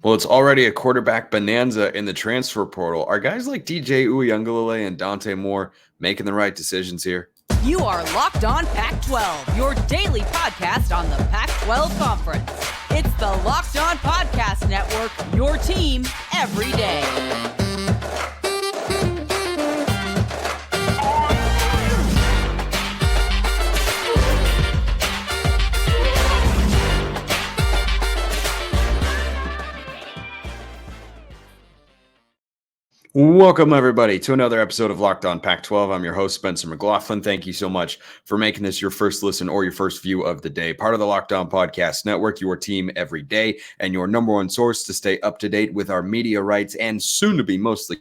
Well, it's already a quarterback bonanza in the transfer portal. Are guys like DJ Uiagalelei and Dante Moore making the right decisions here? You are Locked On Pac-12, your daily podcast on the Pac-12 Conference. It's the Locked On Podcast Network, your team every day. Welcome, everybody, to another episode of Locked On Pac-12. I'm your host, Spencer McLaughlin. Thank you so much for making this your first listen or your first view of the day. Part of the Locked On Podcast Network, your team every day, and your number one source to stay up to date with our media rights and soon to be mostly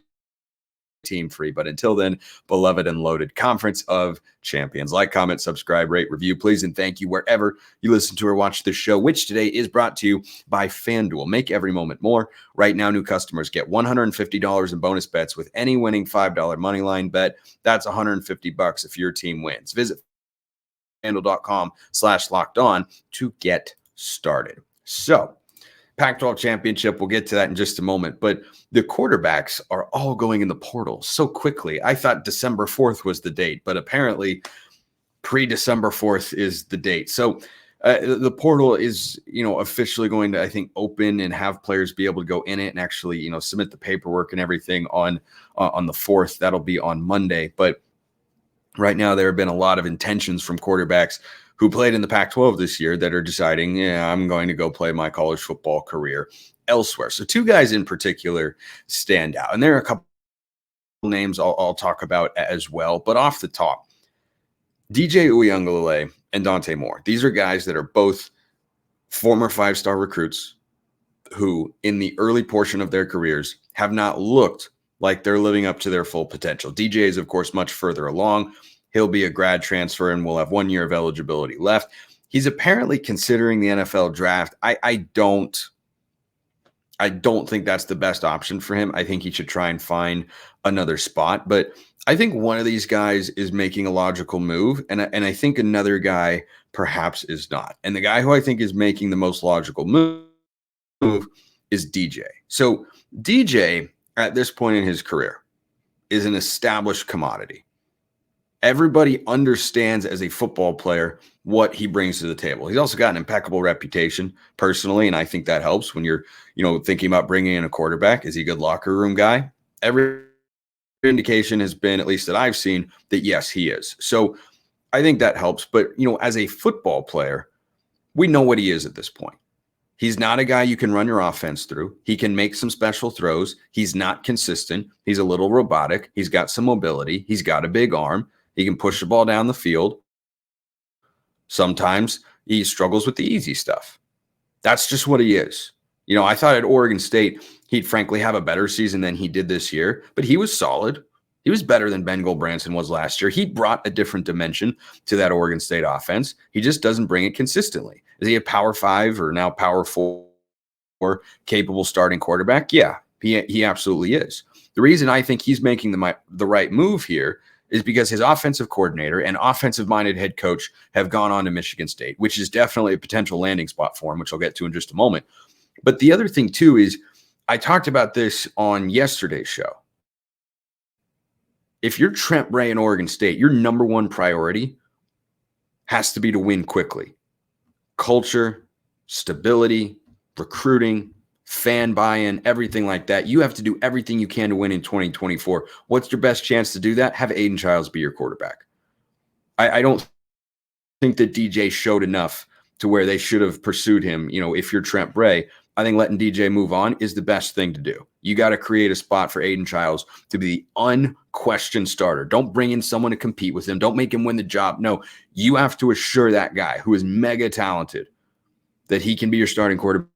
team free. But until then, beloved and loaded Conference of Champions. Like, comment, subscribe, rate, review, please, and thank you wherever you listen to or watch this show, which today is brought to you by FanDuel. Make every moment more. Right now, new customers get $150 in bonus bets with any winning $5 moneyline bet. That's $150 if your team wins. Visit FanDuel.com/lockedon to get started. So, Pac-12 Championship, we'll get to that in just a moment, but the quarterbacks are all going in the portal so quickly. I thought December 4th was the date, but apparently pre-December 4th is the date. So the portal is, officially going to, I think, open and have players be able to go in it and actually, submit the paperwork and everything on the 4th. That'll be on Monday. But right now there have been a lot of intentions from quarterbacks who played in the Pac-12 this year that are deciding, I'm going to go play my college football career elsewhere. So two guys in particular stand out. And there are a couple names I'll talk about as well. But off the top, DJ Uiagalelei and Dante Moore. These are guys that are both former five-star recruits who, in the early portion of their careers, have not looked like they're living up to their full potential. DJ is, of course, much further along. He'll be a grad transfer and will have 1 year of eligibility left. He's apparently considering the NFL draft. I don't think that's the best option for him. I think he should try and find another spot. But I think one of these guys is making a logical move, and I think another guy perhaps is not. And the guy who I think is making the most logical move is DJ. So DJ, at this point in his career, is an established commodity. Everybody understands as a football player what he brings to the table. He's also got an impeccable reputation personally, and I think that helps when you're, thinking about bringing in a quarterback. Is he a good locker room guy? Every indication has been, at least that I've seen, that yes, he is. So I think that helps. But, as a football player, we know what he is at this point. He's not a guy you can run your offense through. He can make some special throws. He's not consistent. He's a little robotic. He's got some mobility. He's got a big arm. He can push the ball down the field. Sometimes he struggles with the easy stuff. That's just what he is. I thought at Oregon State, he'd frankly have a better season than he did this year, but he was solid. He was better than Ben Goldbranson was last year. He brought a different dimension to that Oregon State offense. He just doesn't bring it consistently. Is he a Power 5 or now Power 4 capable starting quarterback? Yeah, he absolutely is. The reason I think he's making the right move here is because his offensive coordinator and offensive-minded head coach have gone on to Michigan State, which is definitely a potential landing spot for him, which I'll get to in just a moment. But the other thing, too, is I talked about this on yesterday's show. If you're Trent Bray in Oregon State, your number one priority has to be to win quickly. Culture, stability, recruiting, fan buy-in, everything like that. You have to do everything you can to win in 2024. What's your best chance to do that? Have Aiden Childs be your quarterback. I don't think that DJ showed enough to where they should have pursued him. If you're Trent Bray, I think letting DJ move on is the best thing to do. You got to create a spot for Aiden Childs to be the unquestioned starter. Don't bring in someone to compete with him. Don't make him win the job. No, you have to assure that guy who is mega talented that he can be your starting quarterback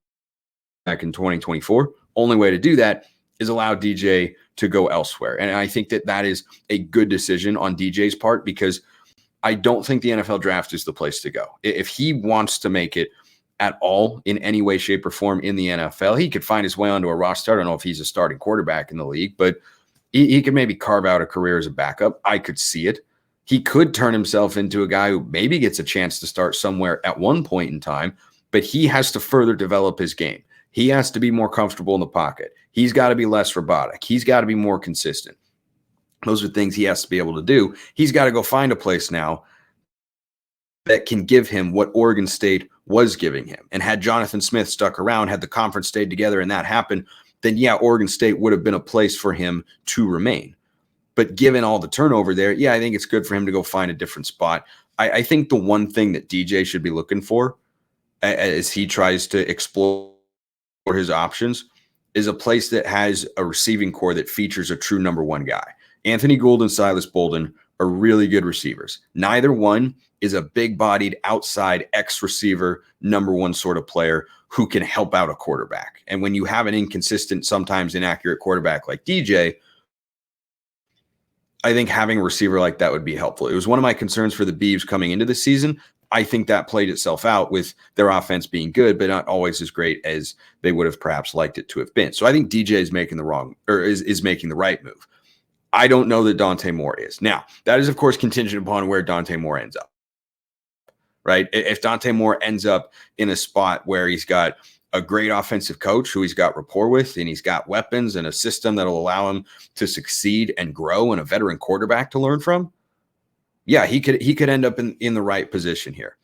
back in 2024. Only way to do that is allow DJ to go elsewhere. And I think that is a good decision on DJ's part, because I don't think the NFL draft is the place to go. If he wants to make it at all in any way, shape, or form in the NFL, he could find his way onto a roster. I don't know if he's a starting quarterback in the league, but he could maybe carve out a career as a backup. I could see it. He could turn himself into a guy who maybe gets a chance to start somewhere at one point in time, but he has to further develop his game. He has to be more comfortable in the pocket. He's got to be less robotic. He's got to be more consistent. Those are things he has to be able to do. He's got to go find a place now that can give him what Oregon State was giving him. And had Jonathan Smith stuck around, had the conference stayed together and that happened, then yeah, Oregon State would have been a place for him to remain. But given all the turnover there, yeah, I think it's good for him to go find a different spot. I think the one thing that DJ should be looking for as he tries to explore his options is a place that has a receiving core that features a true number one guy. Anthony Gould and Silas Bolden are really good receivers. Neither one is a big-bodied outside X-receiver number one sort of player who can help out a quarterback. And when you have an inconsistent, sometimes inaccurate quarterback like DJ, I think having a receiver like that would be helpful. It was one of my concerns for the Beavs coming into the season. I think that played itself out with their offense being good, but not always as great as they would have perhaps liked it to have been. So I think DJ is making the is making the right move. I don't know that Dante Moore is. Now, that is, of course, contingent upon where Dante Moore ends up, right? If Dante Moore ends up in a spot where he's got a great offensive coach who he's got rapport with, and he's got weapons and a system that'll allow him to succeed and grow, and a veteran quarterback to learn from, yeah, he could end up in the right position here.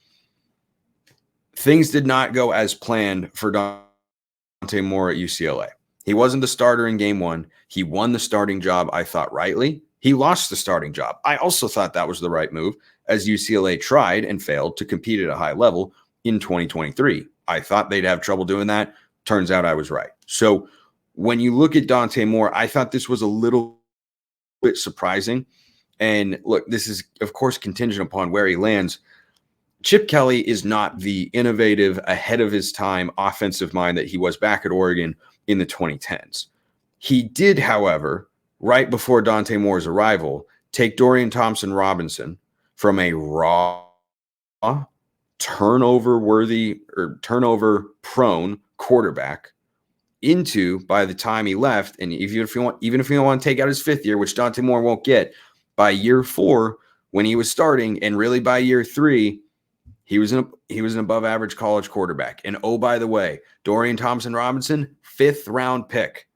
Things did not go as planned for Dante Moore at UCLA. He wasn't the starter in game one. He won the starting job, I thought, rightly. He lost the starting job. I also thought that was the right move, as UCLA tried and failed to compete at a high level in 2023. I thought they'd have trouble doing that. Turns out I was right. So when you look at Dante Moore, I thought this was a little bit surprising. And look, this is, of course, contingent upon where he lands. Chip Kelly is not the innovative, ahead of his time offensive mind that he was back at Oregon in the 2010s. He did, however, right before Dante Moore's arrival, take Dorian Thompson-Robinson from a raw, turnover-worthy or turnover-prone quarterback into, by the time he left, and even if you want to take out his fifth year, which Dante Moore won't get, by year 4 when he was starting, and really by year 3, he was an above average college quarterback. And oh, by the way, Dorian Thompson-Robinson, 5th round pick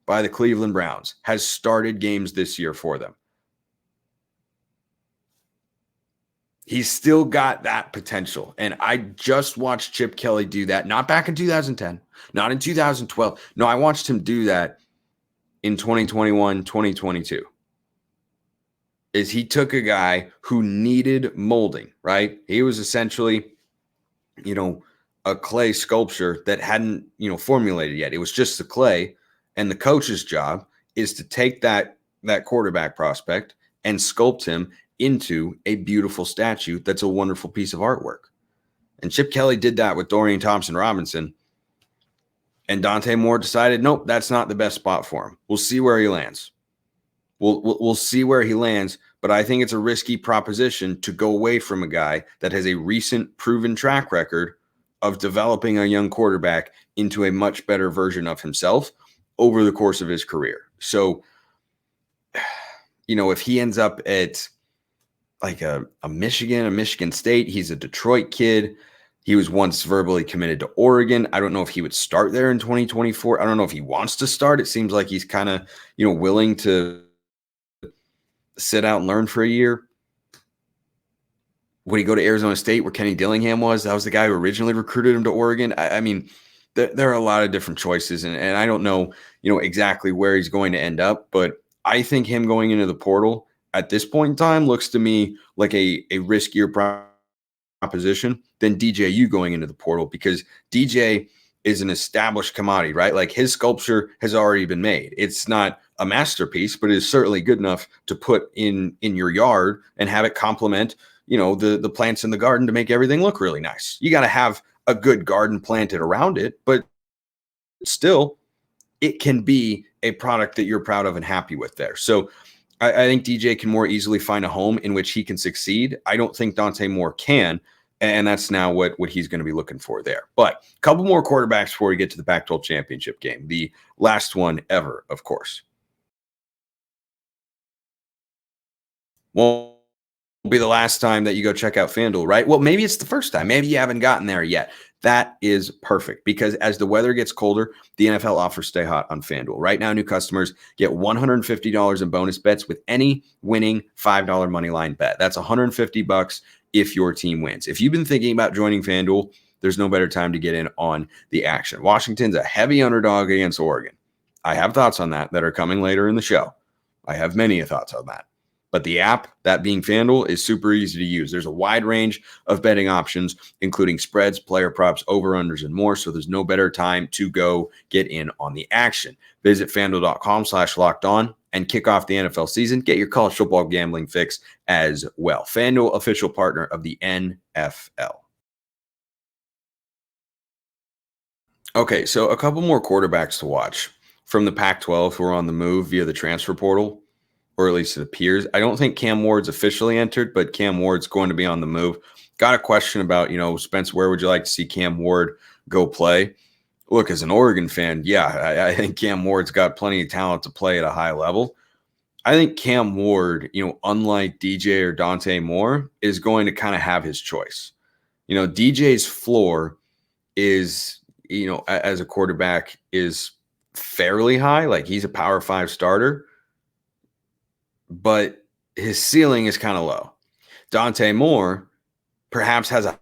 by the Cleveland Browns, has started games this year for them. He's still got that potential. And I just watched Chip Kelly do that, not back in 2010, not in 2012. No, I watched him do that in 2021, 2022. Is he took a guy who needed molding, right? He was essentially, a clay sculpture that hadn't, formulated yet. It was just the clay. And the coach's job is to take that quarterback prospect and sculpt him into a beautiful statue that's a wonderful piece of artwork. And Chip Kelly did that with Dorian Thompson-Robinson. And Dante Moore decided, nope, that's not the best spot for him. We'll see where he lands. We'll see where he lands, but I think it's a risky proposition to go away from a guy that has a recent proven track record of developing a young quarterback into a much better version of himself over the course of his career. So, if he ends up at like a Michigan State, he's a Detroit kid. He was once verbally committed to Oregon. I don't know if he would start there in 2024. I don't know if he wants to start. It seems like he's kind of, willing to sit out and learn for a year. Would he go to Arizona State where Kenny Dillingham was? That was the guy who originally recruited him to Oregon. I mean, there are a lot of different choices, and I don't know, exactly where he's going to end up, but I think him going into the portal at this point in time looks to me like a riskier proposition than DJU going into the portal, because DJ is an established commodity, right? Like his sculpture has already been made. It's not a masterpiece, but it is certainly good enough to put in your yard and have it complement, the plants in the garden to make everything look really nice. You got to have a good garden planted around it, but still it can be a product that you're proud of and happy with there. So I think DJ can more easily find a home in which he can succeed. I don't think Dante Moore can. And that's now what he's going to be looking for there. But a couple more quarterbacks before we get to the Pac-12 championship game. The last one ever, of course. One be the last time that you go check out FanDuel, right? Well, maybe it's the first time. Maybe you haven't gotten there yet. That is perfect because as the weather gets colder, the NFL offers stay hot on FanDuel. Right now, new customers get $150 in bonus bets with any winning $5 moneyline bet. That's $150 if your team wins. If you've been thinking about joining FanDuel, there's no better time to get in on the action. Washington's a heavy underdog against Oregon. I have thoughts on that are coming later in the show. I have many thoughts on that. But the app, that being FanDuel, is super easy to use. There's a wide range of betting options, including spreads, player props, over-unders, and more. So there's no better time to go get in on the action. Visit FanDuel.com/lockedon and kick off the NFL season. Get your college football gambling fix as well. FanDuel, official partner of the NFL. Okay, so a couple more quarterbacks to watch from the Pac-12 who are on the move via the transfer portal, or at least it appears. I don't think Cam Ward's officially entered, but Cam Ward's going to be on the move. Got a question about, Spence, where would you like to see Cam Ward go play? Look, as an Oregon fan, yeah, I think Cam Ward's got plenty of talent to play at a high level. I think Cam Ward, unlike DJ or Dante Moore, is going to kind of have his choice. DJ's floor is, as a quarterback, is fairly high. Like, he's a Power 5 starter, but his ceiling is kind of low. Dante Moore perhaps has a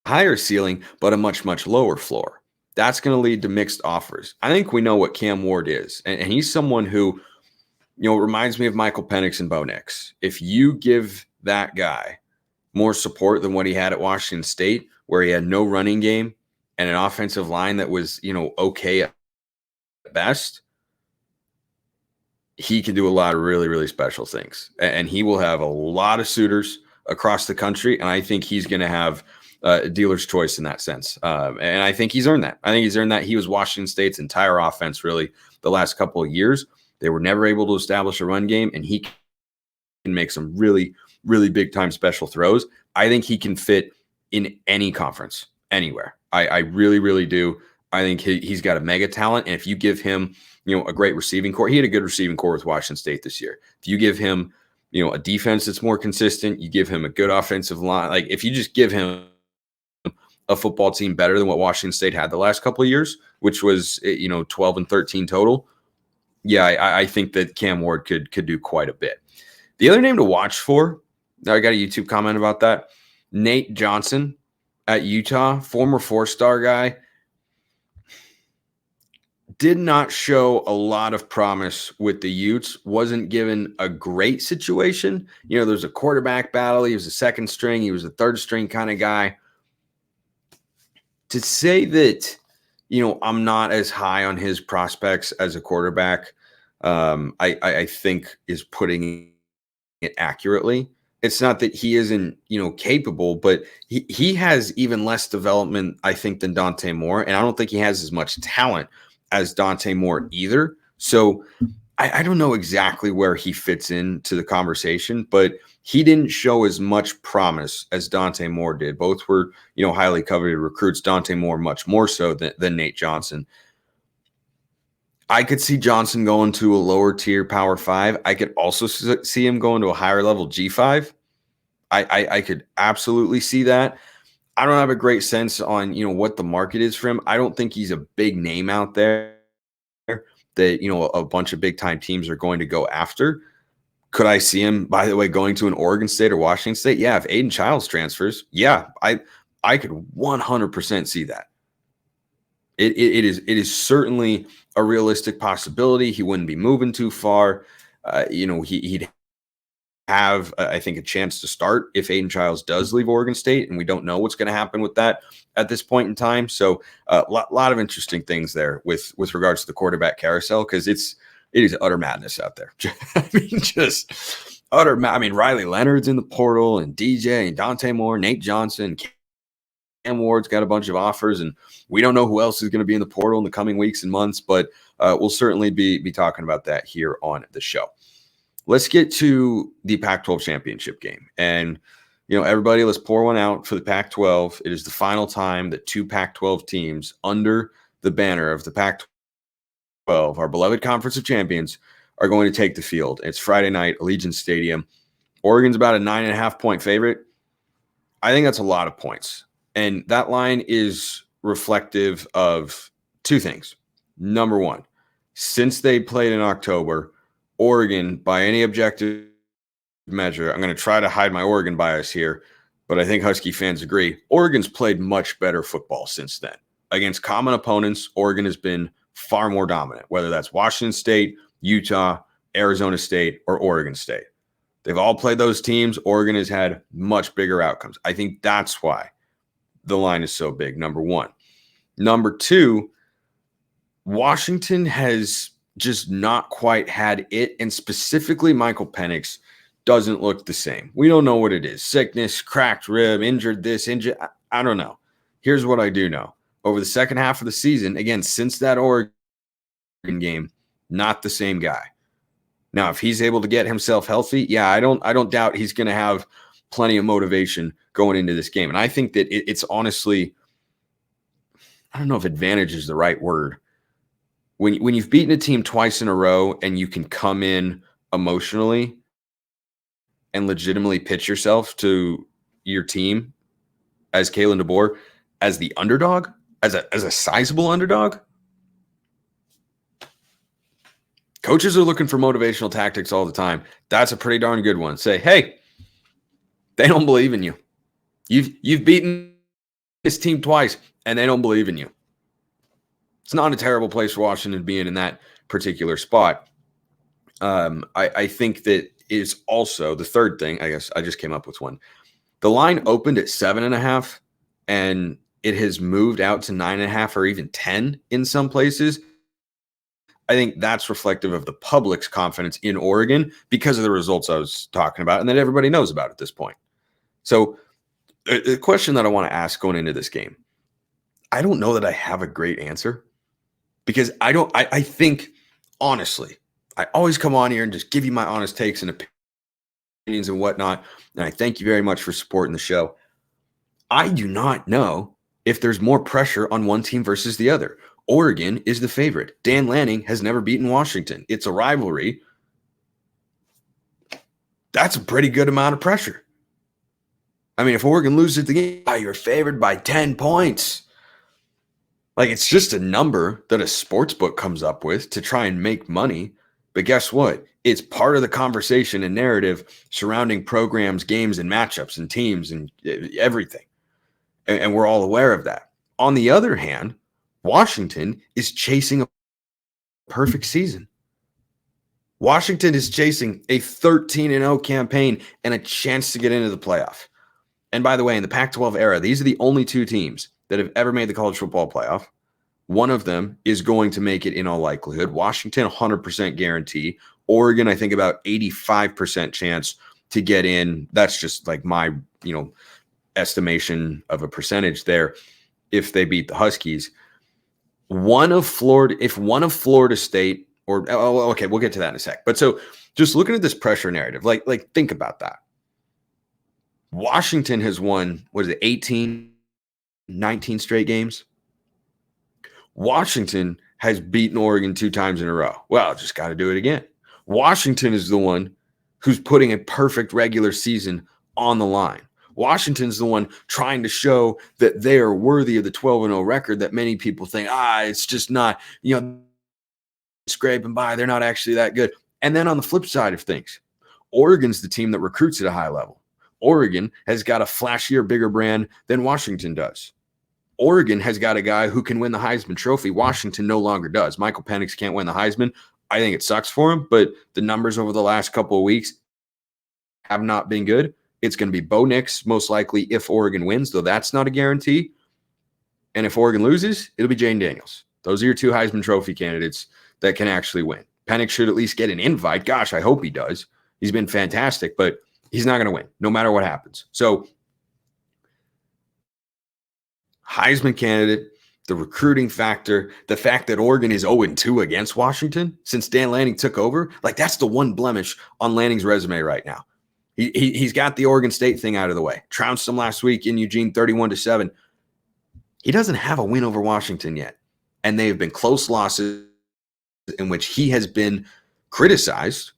higher ceiling, but a much, much lower floor. That's going to lead to mixed offers. I think we know what Cam Ward is, and he's someone who, reminds me of Michael Penix and Bo Nix. If you give that guy more support than what he had at Washington State, where he had no running game and an offensive line that was, okay at best, he can do a lot of really, really special things. And he will have a lot of suitors across the country. And I think he's going to have a dealer's choice in that sense. And I think he's earned that. He was Washington State's entire offense, really, the last couple of years. They were never able to establish a run game, and he can make some really, really big-time special throws. I think he can fit in any conference, anywhere. I really, really do. I think he's got a mega talent. And if you give him, a great receiving core. He had a good receiving core with Washington State this year. If you give him, a defense that's more consistent, you give him a good offensive line. Like, if you just give him a football team better than what Washington State had the last couple of years, which was, 12 and 13 total. Yeah, I think that Cam Ward could do quite a bit. The other name to watch for, I got a YouTube comment about that. Nate Johnson at Utah, former 4-star guy. Did not show a lot of promise with the Utes. Wasn't given a great situation. There's a quarterback battle. He was a second string. He was a third string kind of guy. To say that, I'm not as high on his prospects as a quarterback, I think is putting it accurately. It's not that he isn't, capable, but he has even less development, I think, than Dante Moore. And I don't think he has as much talent as Dante Moore either. So I don't know exactly where he fits into the conversation, but he didn't show as much promise as Dante Moore did. Both were, highly coveted recruits. Dante Moore much more so than Nate Johnson. I could see Johnson going to a lower tier Power 5. I could also see him going to a higher level G5. I could absolutely see that. I don't have a great sense on, what the market is for him. I don't think he's a big name out there that, a bunch of big time teams are going to go after. Could I see him, by the way, going to an Oregon State or Washington State? Yeah. If Aiden Childs transfers, yeah, I could 100% see that. It is certainly a realistic possibility. He wouldn't be moving too far. He'd have, I think, a chance to start if Aiden Childs does leave Oregon State, and we don't know what's going to happen with that at this point in time. So a lot of interesting things there with regards to the quarterback carousel, because it is utter madness out there. Just utter Riley Leonard's in the portal, and DJ and Dante Moore, Nate Johnson, Cam Ward's got a bunch of offers, and we don't know who else is going to be in the portal in the coming weeks and months, but we'll certainly be talking about that here on the show. Let's get to the Pac-12 Championship game. And, everybody, let's pour one out for the Pac-12. It is the final time that two Pac-12 teams under the banner of the Pac-12, our beloved Conference of Champions, are going to take the field. It's Friday night, Allegiant Stadium. Oregon's about a 9.5-point favorite. I think that's a lot of points. And that line is reflective of two things. Number one, since they played in October, Oregon, by any objective measure, I'm going to try to hide my Oregon bias here, but I think Husky fans agree, Oregon's played much better football since then. Against common opponents, Oregon has been far more dominant, whether that's Washington State, Utah, Arizona State, or Oregon State. They've all played those teams. Oregon has had much bigger outcomes. I think that's why the line is so big, number one. Number two, Washington has just not quite had it, and specifically Michael Penix doesn't look the same. We don't know what it is. Sickness, cracked rib, injured this, injured. I don't know. Here's what I do know. Over the second half of the season, again, since that Oregon game, not the same guy. Now, if he's able to get himself healthy, yeah, I don't doubt he's going to have plenty of motivation going into this game. And I think that it's honestly, I don't know if advantage is the right word. When you've beaten a team twice in a row and you can come in emotionally and legitimately pitch yourself to your team as Kalen DeBoer, as the underdog, as a sizable underdog, coaches are looking for motivational tactics all the time. That's a pretty darn good one. Say, hey, they don't believe in you. You've beaten this team twice, and they don't believe in you. It's not a terrible place for Washington to be in that particular spot. I think that is also the third thing. I guess I just came up with one. The line opened at 7.5, and it has moved out to 9.5 or even 10 in some places. I think that's reflective of the public's confidence in Oregon because of the results I was talking about and that everybody knows about at this point. So the question that I want to ask going into this game, I don't know that I have a great answer because I think, honestly, I always come on here and just give you my honest takes and opinions and whatnot. And I thank you very much for supporting the show. I do not know if there's more pressure on one team versus the other. Oregon is the favorite. Dan Lanning has never beaten Washington. It's a rivalry. That's a pretty good amount of pressure. I mean, if Oregon loses the game, you're favored by 10 points. Like, it's just a number that a sports book comes up with to try and make money. But guess what? It's part of the conversation and narrative surrounding programs, games, and matchups and teams and everything. And we're all aware of that. On the other hand, Washington is chasing a perfect season. Washington is chasing a 13-0 campaign and a chance to get into the playoff. And by the way, in the Pac-12 era, these are the only two teams that have ever made the college football playoff. One of them is going to make it in all likelihood. Washington, 100% guarantee. Oregon, I think about 85% chance to get in. That's just like my, estimation of a percentage there if they beat the Huskies. If one of Florida State okay, we'll get to that in a sec. But so just looking at this pressure narrative, like think about that. Washington has won, 18, 19 straight games? Washington has beaten Oregon 2 times in a row. Well, just got to do it again. Washington is the one who's putting a perfect regular season on the line. Washington's the one trying to show that they are worthy of the 12-0 record that many people think, it's just not, scraping by. They're not actually that good. And then on the flip side of things, Oregon's the team that recruits at a high level. Oregon has got a flashier, bigger brand than Washington does. Oregon has got a guy who can win the Heisman Trophy. Washington no longer does. Michael Penix can't win the Heisman. I think it sucks for him, but the numbers over the last couple of weeks have not been good. It's going to be Bo Nix, most likely, if Oregon wins, though that's not a guarantee. And if Oregon loses, it'll be Jane Daniels. Those are your 2 Heisman Trophy candidates that can actually win. Penix should at least get an invite. Gosh, I hope he does. He's been fantastic, but he's not going to win, no matter what happens. So, Heisman candidate, the recruiting factor, the fact that Oregon is 0-2 against Washington since Dan Lanning took over, that's the one blemish on Lanning's resume right now. He's got the Oregon State thing out of the way. Trounced them last week in Eugene 31-7. He doesn't have a win over Washington yet. And they have been close losses in which he has been criticized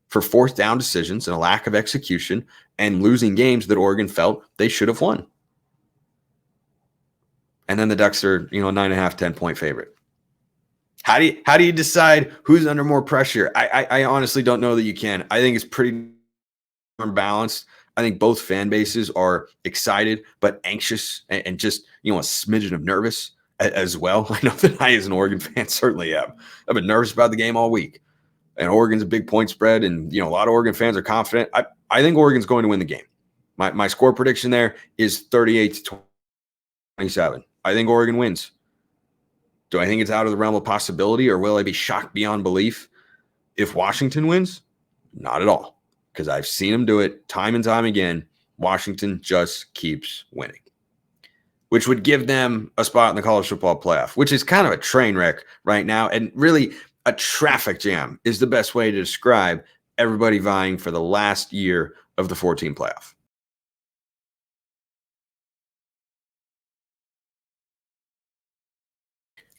for fourth down decisions and a lack of execution and losing games that Oregon felt they should have won. And then the Ducks are, a 9.5, 10-point favorite. How do you decide who's under more pressure? I honestly don't know that you can. I think it's pretty balanced. I think both fan bases are excited but anxious and just, a smidgen of nervous as well. I know that I, as an Oregon fan, certainly am. I've been nervous about the game all week. And Oregon's a big point spread, and a lot of Oregon fans are confident. I think Oregon's going to win the game. My score prediction there is 38-27. I think Oregon wins. Do I think it's out of the realm of possibility, or will I be shocked beyond belief if Washington wins? Not at all, because I've seen them do it time and time again. Washington just keeps winning, which would give them a spot in the college football playoff, which is kind of a train wreck right now. And really, a traffic jam is the best way to describe everybody vying for the last year of the 14 playoff.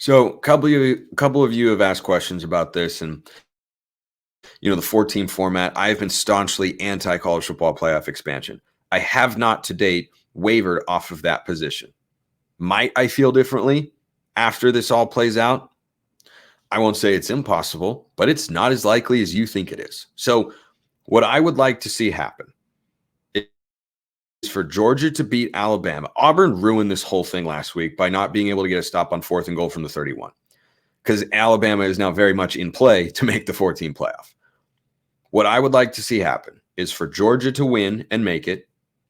So a couple of you have asked questions about this, and the 14 format. I have been staunchly anti-college football playoff expansion. I have not to date wavered off of that position. Might I feel differently after this all plays out? I won't say it's impossible, but it's not as likely as you think it is. So what I would like to see happen is for Georgia to beat Alabama. Auburn ruined this whole thing last week by not being able to get a stop on 4th and goal from the 31, because Alabama is now very much in play to make the 14 playoff. What I would like to see happen is for Georgia to win and make it,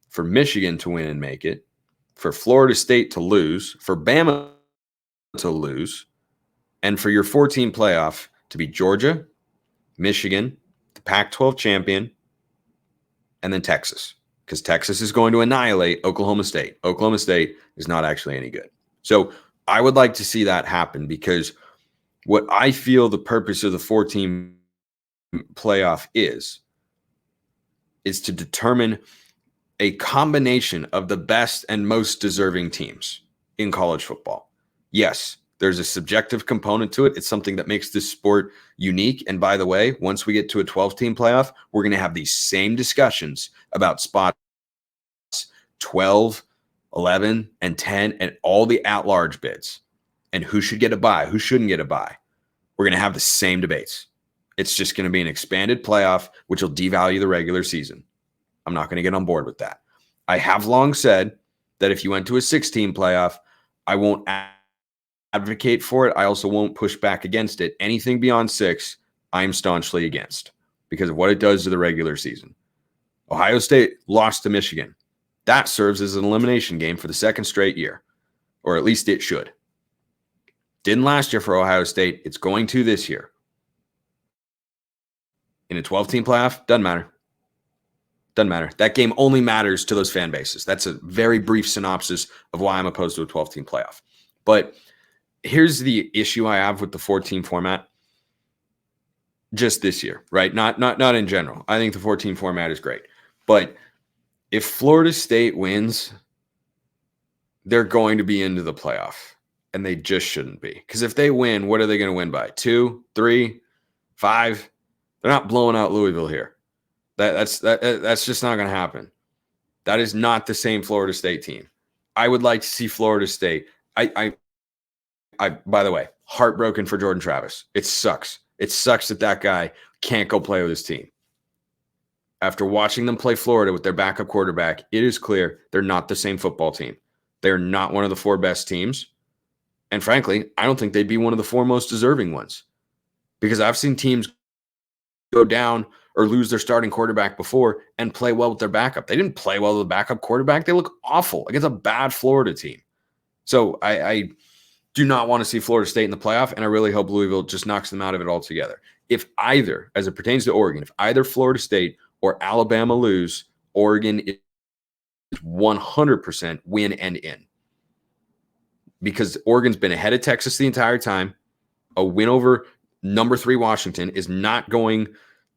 for Michigan to win and make it, for Florida State to lose, for Bama to lose, and for your 14 playoff to be Georgia, Michigan, the Pac-12 champion, and then Texas, because Texas is going to annihilate Oklahoma State. Oklahoma State is not actually any good. So I would like to see that happen, because what I feel the purpose of the 14 playoff is to determine a combination of the best and most deserving teams in college football. Yes, there's a subjective component to it. It's something that makes this sport unique. And by the way, once we get to a 12-team playoff, we're going to have these same discussions about spots 12, 11, and 10, and all the at-large bids, and who should get a bye, who shouldn't get a bye. We're going to have the same debates. It's just going to be an expanded playoff, which will devalue the regular season. I'm not going to get on board with that. I have long said that if you went to a 16 playoff, I won't advocate for it. I also won't push back against it. Anything beyond 6, I'm staunchly against, because of what it does to the regular season. Ohio State lost to Michigan. That serves as an elimination game for the second straight year, or at least it should. Didn't last year for Ohio State. It's going to this year. In a 12-team playoff, doesn't matter. Doesn't matter. That game only matters to those fan bases. That's a very brief synopsis of why I'm opposed to a 12-team playoff. But here's the issue I have with the 14 format just this year, right? Not in general. I think the 14 format is great. But if Florida State wins, they're going to be into the playoff, and they just shouldn't be. Because if they win, what are they going to win by? 2, 3, 5? They're not blowing out Louisville here. That's just not going to happen. That is not the same Florida State team. I would like to see Florida State. I by the way, heartbroken for Jordan Travis. It sucks. It sucks that guy can't go play with his team. After watching them play Florida with their backup quarterback, it is clear they're not the same football team. They're not one of the 4 best teams. And frankly, I don't think they'd be one of the 4 most deserving ones, because I've seen teams go down or lose their starting quarterback before and play well with their backup. They didn't play well with the backup quarterback. They look awful against a bad Florida team. So I do not want to see Florida State in the playoff, and I really hope Louisville just knocks them out of it altogether. If either, as it pertains to Oregon, if either Florida State or Alabama lose, Oregon is 100% win and in. Because Oregon's been ahead of Texas the entire time. A win over number 3 Washington is not going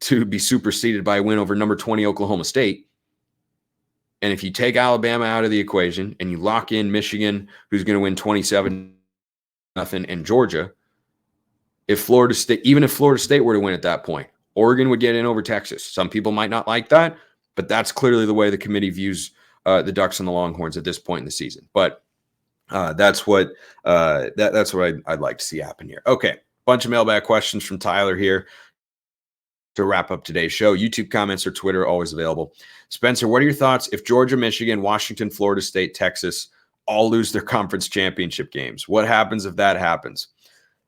to be superseded by a win over number 20 Oklahoma State. And if you take Alabama out of the equation and you lock in Michigan, who's going to win 27-0, and Georgia, even if Florida State were to win at that point, Oregon would get in over Texas. Some people might not like that, but that's clearly the way the committee views the Ducks and the Longhorns at this point in the season. But that's what I'd like to see happen here. Okay, bunch of mailbag questions from Tyler here to wrap up today's show. YouTube comments or Twitter always available. Spencer, what are your thoughts if Georgia, Michigan, Washington, Florida State, Texas all lose their conference championship games? What happens if that happens?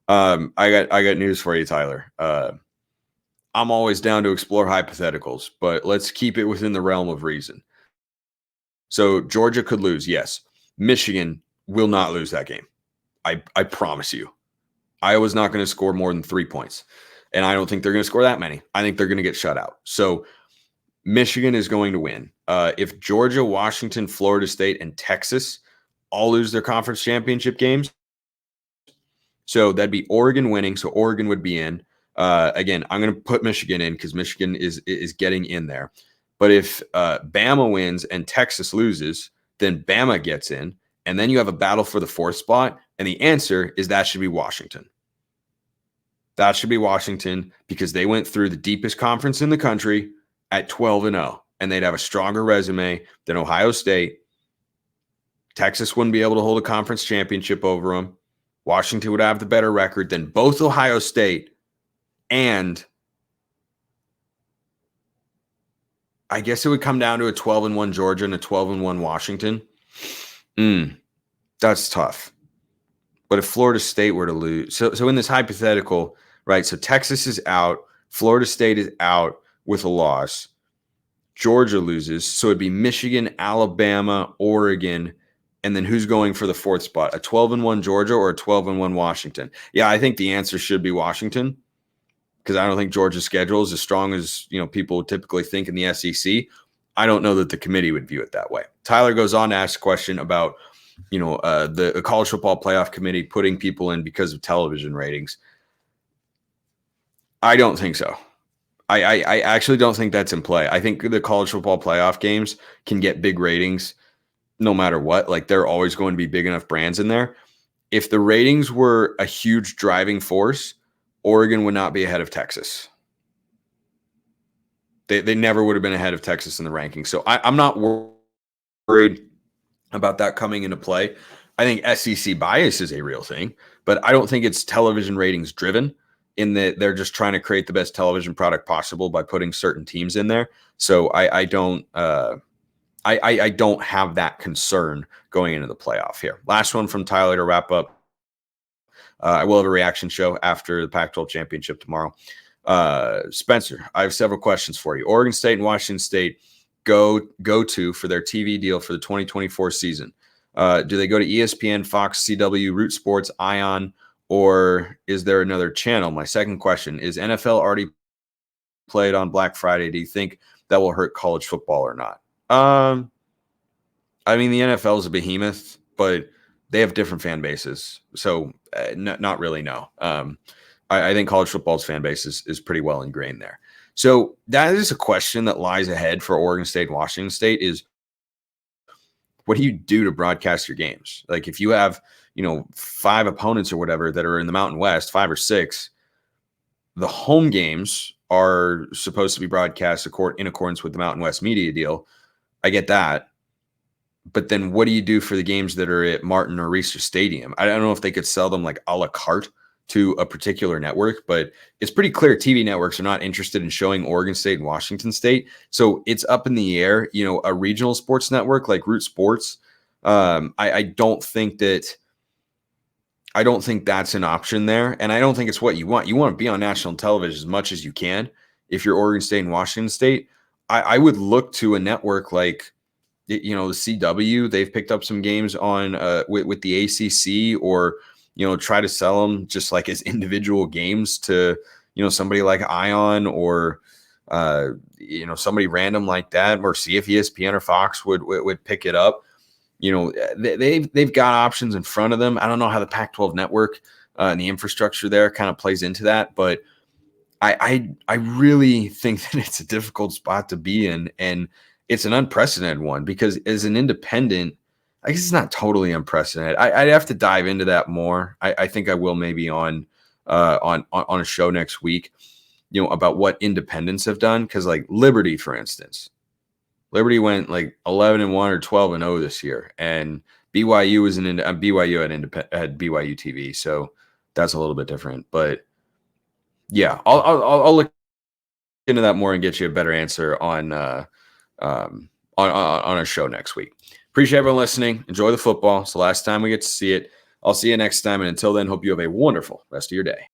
I got news for you, Tyler. I'm always down to explore hypotheticals, but let's keep it within the realm of reason. So Georgia could lose, yes. Michigan will not lose that game. I promise you. Iowa's not going to score more than 3 points. And I don't think they're going to score that many. I think they're going to get shut out. So Michigan is going to win. If Georgia, Washington, Florida State, and Texas all lose their conference championship games, so that'd be Oregon winning. So Oregon would be in. Again, I'm going to put Michigan in because Michigan is getting in there. But if Bama wins and Texas loses, then Bama gets in. And then you have a battle for the fourth spot. And the answer is that should be Washington. That should be Washington because they went through the deepest conference in the country at 12-0. And they'd have a stronger resume than Ohio State. Texas wouldn't be able to hold a conference championship over them. Washington would have the better record than both Ohio State and I guess it would come down to a 12-1 Georgia and a 12-1 Washington. That's tough. But if Florida State were to lose, so in this hypothetical, right, so Texas is out, Florida State is out with a loss, Georgia loses, so it'd be Michigan, Alabama, Oregon, and then who's going for the fourth spot? A 12-1 Georgia or a 12-1 Washington? Yeah, I think the answer should be Washington because I don't think Georgia's schedule is as strong as people typically think in the SEC. I don't know that the committee would view it that way. Tyler goes on to ask a question about the college football playoff committee putting people in because of television ratings. I don't think so. I actually don't think that's in play. I think the college football playoff games can get big ratings no matter what. Like they're always going to be big enough brands in there. If the ratings were a huge driving force, Oregon would not be ahead of Texas. They never would have been ahead of Texas in the rankings. So I'm not worried about that coming into play. I think SEC bias is a real thing, but I don't think it's television ratings driven in that they're just trying to create the best television product possible by putting certain teams in there. So I don't have that concern going into the playoff here. Last one from Tyler to wrap up. I will have a reaction show after the Pac-12 Championship tomorrow. Spencer, I have several questions for you. Oregon State and Washington State go to for their TV deal for the 2024 season. Do they go to ESPN, Fox, CW, Root Sports, Ion, or is there another channel? My second question is NFL already played on Black Friday. Do you think that will hurt college football or not? I mean, the NFL is a behemoth, but they have different fan bases. So not really, no. I think college football's fan base is pretty well ingrained there. So that is a question that lies ahead for Oregon State and Washington State is what do you do to broadcast your games? Like if you have, 5 opponents or whatever that are in the Mountain West, 5 or 6, the home games are supposed to be broadcast in accordance with the Mountain West media deal. I get that. But then what do you do for the games that are at Martin or Reser Stadium? I don't know if they could sell them like a la carte to a particular network, but it's pretty clear TV networks are not interested in showing Oregon State and Washington State. So it's up in the air, a regional sports network like Root Sports. I don't think that's an option there. And I don't think it's what you want. You want to be on national television as much as you can. If you're Oregon State and Washington State, I would look to a network like, the CW. They've picked up some games on with the ACC or, try to sell them just like as individual games to, somebody like Ion or, somebody random like that, or see if ESPN or Fox would pick it up. They've got options in front of them. I don't know how the Pac-12 network and the infrastructure there kind of plays into that, but I really think that it's a difficult spot to be in, and it's an unprecedented one because as an independent, I guess it's not totally unprecedented. I'd have to dive into that more. I think I will maybe on a show next week. about what independents have done. Cause like Liberty, for instance, Liberty went like 11-1 or 12-0 this year, and BYU was BYU had BYU TV. So that's a little bit different, but yeah, I'll look into that more and get you a better answer on our show next week. Appreciate everyone listening. Enjoy the football. It's the last time we get to see it. I'll see you next time. And until then, hope you have a wonderful rest of your day.